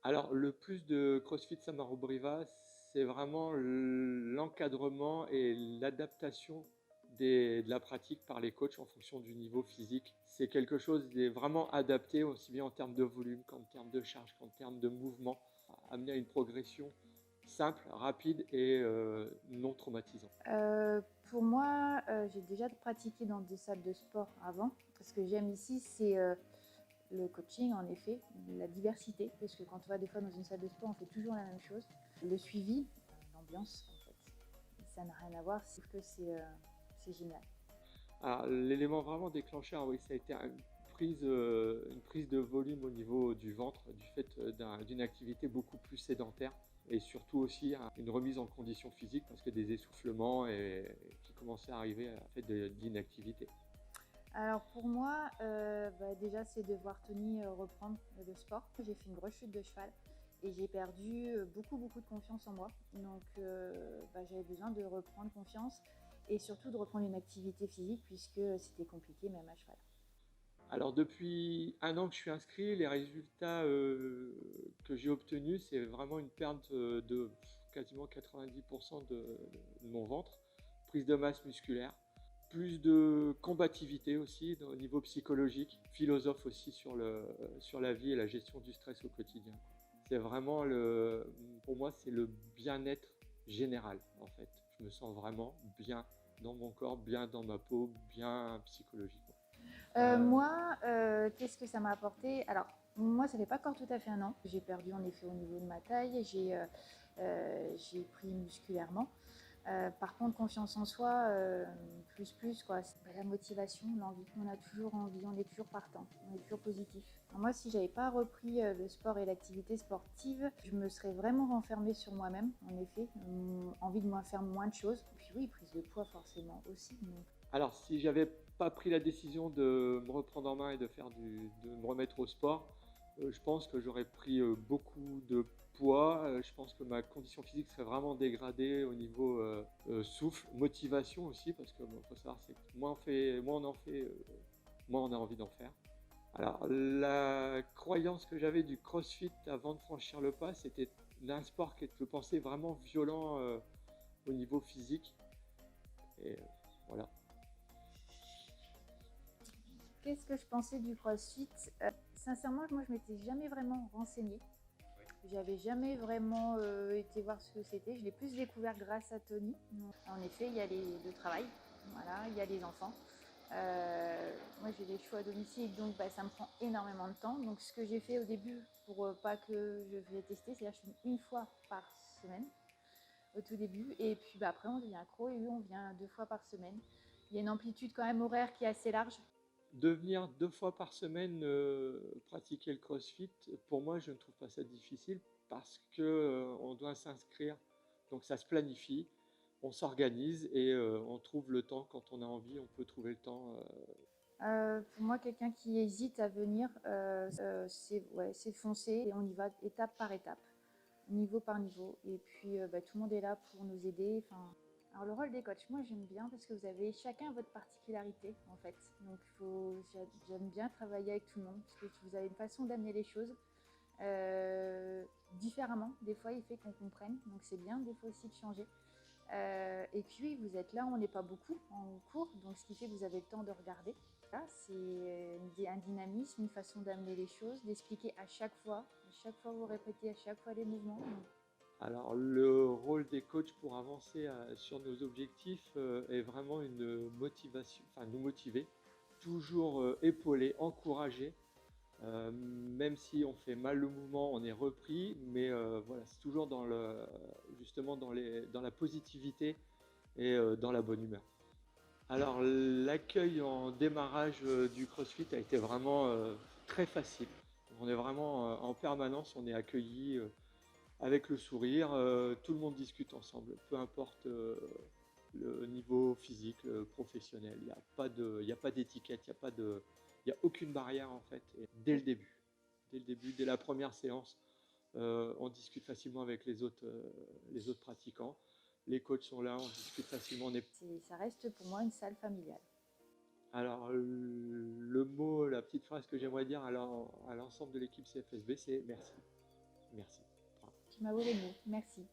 Alors, le plus de CrossFit Samarubriva, c'est vraiment l'encadrement et l'adaptation de la pratique par les coachs en fonction du niveau physique. C'est quelque chose qui est vraiment adapté aussi bien en termes de volume qu'en termes de charge, qu'en termes de mouvement, amener à une progression simple, rapide et non traumatisante. Pour moi, j'ai déjà pratiqué dans des salles de sport avant. Ce que j'aime ici, c'est le coaching, en effet, la diversité, parce que quand on va des fois dans une salle de sport, on fait toujours la même chose. Le suivi, l'ambiance, en fait, ça n'a rien à voir, c'est que c'est génial. Alors, l'élément vraiment déclencheur, oui, ça a été une prise de volume au niveau du ventre, du fait d'une activité beaucoup plus sédentaire et surtout aussi une remise en condition physique parce que des essoufflements qui commençaient à arriver à la fait d'inactivité. Alors pour moi, déjà, c'est de voir Tony reprendre le sport. J'ai fait une grosse chute de cheval et j'ai perdu beaucoup, beaucoup de confiance en moi. Donc j'avais besoin de reprendre confiance et surtout de reprendre une activité physique puisque c'était compliqué même à cheval. Alors depuis un an que je suis inscrit, les résultats que j'ai obtenus, c'est vraiment une perte de quasiment 90% de mon ventre, prise de masse musculaire, plus de combativité aussi au niveau psychologique, philosophe aussi sur la vie et la gestion du stress au quotidien. C'est vraiment pour moi, c'est le bien-être général en fait. Je me sens vraiment bien dans mon corps, bien dans ma peau, bien psychologiquement. Qu'est-ce que ça m'a apporté? Alors, moi, ça fait pas encore tout à fait un an. J'ai perdu en effet au niveau de ma taille, j'ai pris musculairement. Par contre, confiance en soi, plus quoi. C'est la motivation, l'envie. On a toujours envie, on est toujours partant, on est toujours positif. Alors moi, si j'avais pas repris le sport et l'activité sportive, je me serais vraiment renfermée sur moi-même, en effet. Envie de faire moins de choses. Et puis oui, prise de poids forcément aussi. Donc, Alors, si j'avais pas pris la décision de me reprendre en main et de me remettre au sport, je pense que j'aurais pris beaucoup de poids. Je pense que ma condition physique serait vraiment dégradée au niveau souffle, motivation aussi, parce que bon, faut savoir, c'est que moins on en fait, moins on a envie d'en faire. Alors, la croyance que j'avais du CrossFit avant de franchir le pas, c'était d'un sport que je pensais vraiment violent au niveau physique. Et voilà. qu'est-ce que je pensais du CrossFit? Sincèrement, moi, je m'étais jamais vraiment renseignée. J'avais jamais vraiment été voir ce que c'était. Je l'ai plus découvert grâce à Tony. En effet, il y a le travail, voilà, il y a les enfants. Moi, j'ai des choix à domicile, donc ça me prend énormément de temps. Donc, ce que j'ai fait au début pour pas que je vais tester, c'est-à-dire que je fais une fois par semaine au tout début, et puis après on devient accro et on vient 2 fois par semaine. Il y a une amplitude quand même horaire qui est assez large. De venir 2 fois par semaine pratiquer le CrossFit, pour moi, je ne trouve pas ça difficile parce que on doit s'inscrire, donc ça se planifie, on s'organise et on trouve le temps quand on a envie, on peut trouver le temps. Pour moi, quelqu'un qui hésite à venir, c'est foncer et on y va étape par étape, niveau par niveau. Et puis, tout le monde est là pour nous aider. Enfin, alors le rôle des coachs, moi j'aime bien parce que vous avez chacun votre particularité en fait. Donc j'aime bien travailler avec tout le monde parce que vous avez une façon d'amener les choses différemment. Des fois, il fait qu'on comprenne. Donc c'est bien des fois aussi de changer. Et puis oui, vous êtes là, on n'est pas beaucoup en cours, donc ce qui fait que vous avez le temps de regarder. Là, c'est un dynamisme, une façon d'amener les choses, d'expliquer à chaque fois. À chaque fois, vous répétez à chaque fois les mouvements. Alors le rôle des coachs pour avancer sur nos objectifs est vraiment une motivation, enfin nous motiver, toujours épauler, encourager. Même si on fait mal le mouvement, on est repris, mais voilà, c'est toujours justement dans la positivité et dans la bonne humeur. Alors l'accueil en démarrage du CrossFit a été vraiment très facile. On est vraiment en permanence, on est accueilli avec le sourire, tout le monde discute ensemble, peu importe le niveau physique, professionnel. Il y a pas d'étiquette, il y a aucune barrière en fait. Et dès le début, dès la première séance, on discute facilement avec les autres pratiquants. Les coachs sont là, on discute facilement. Ça reste pour moi une salle familiale. Alors, le mot, la petite phrase que j'aimerais dire à l'ensemble de l'équipe CFSB, c'est merci. merci. Enfin, Tu m'as valu le mot. Merci.